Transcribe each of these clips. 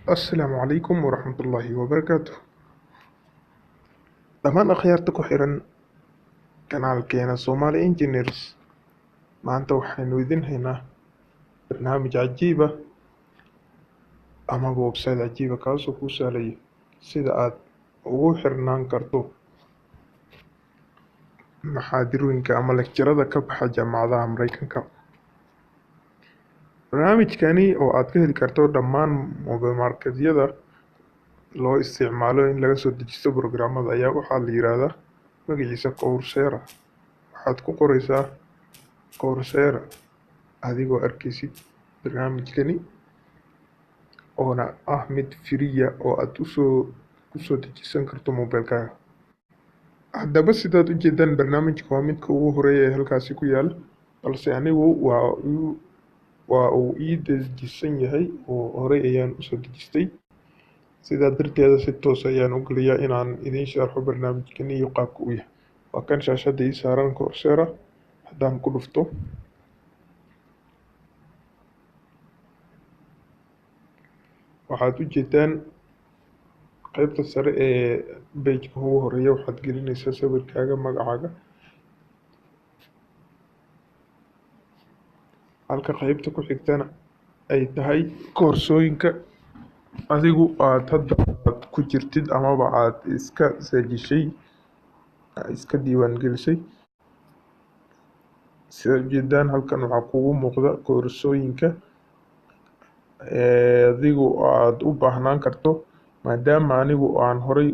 السلام عليكم ورحمة الله وبركاته. dhammaan akhyaarta ku xiran kanaalkeena Somali Engineers maanta waxaynu idin haynaa barnaamij cajiib ah ama website cajiib ah kaasoo kuu sahlaya sida aad ugu xirnaan karto maxaadirooyinka ama lekjarada ka baxa jaamacadaha Mareykanka. barnaamijkani oo aad ka heli karto dhammaan mobile marketyada loo isticmaalo in laga soo dejisto programmada ayaa waxaa la yiraahdaa magaciisa Coursera. waxaad ku qoraysaa Coursera adigoo arkaysid barnaamijkani oona ah mid firiya oo aad kusoo dejisan karto mobilkaaga. haddaba sidaad u jeedaan barnaamijka waa midka ugu horeeya ee halkaasi ku yaala, balse anigu waa uu ii dejisan yahay oo horey ayaan usoo dejistay. sidaa darteeda si toos ayaan u geliyaa inaan idiin sharxo barnaamijkani iyo qaabka uu yahay. waa kan shaashadda ii saaran Coursera. haddaan ku dhufto waxaad u jeedaan qaybta sare ee page-ka ugu horeeya waxaad gelinaysaa sawirkaaga, magacaaga, halka qaybta ku xigtana ay tahay koorsooyinka adigu aad hadda ku jirtid amaba aad iska sajishay, iska diiwaan gelisay. sidaad ujeedaan halkan waxaa kugu muuqda koorsooyinka adigu aad u baahnaan karto, maadaama anigu aan horey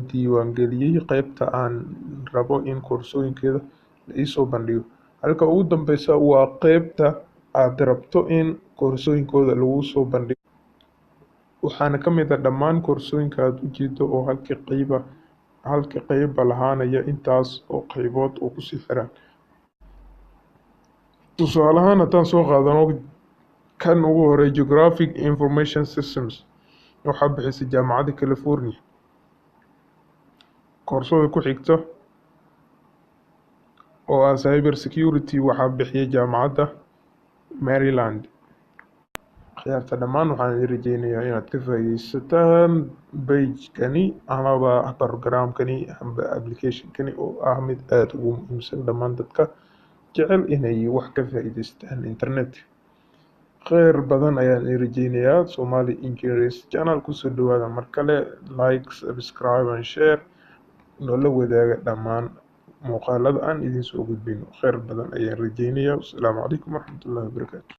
diiwaan geliyey qaybta aan rabo in koorsooyinkeeda la iisoo bandhigo. halka ugu dambeysa waa qaybta aad rabto in koorsooyinkooda lagu soo bandhigo, waxaana ka mid ah dhammaan koorsooyinka aad u jeedo oo halka qayba lahaanaya intaas oo qaybood oo kusii xiran. tusaale ahaan haddaan soo qaadano kan ugu horeeya Geographic Information Systems waxaa bixisay jaamacadda California. koorsada ku xigta oo ah Cyber Security waxaa bixiyay jaamacadda Maryland. akhyaarta dhammaan waxaan idin rajeynayaa inaad ka faa'iidaysataan page-kani amaba programkani amba application-kani oo ah mid aad ugu muhiimsan dhammaan dadka jecel inay wax ka faa'iidaystaan internet. kheyr badan ayaan idin rajeynayaa. Somali Engineers Channel kusoo dhawaada mar kale. Like, subscribe and share noola wadaaga dhammaan muuqaalada aan idin soo gudbino. kheyr badan ayaan rajeynayaa. Wasalaamu calaykum waraxmatullaahi wabarakaatu.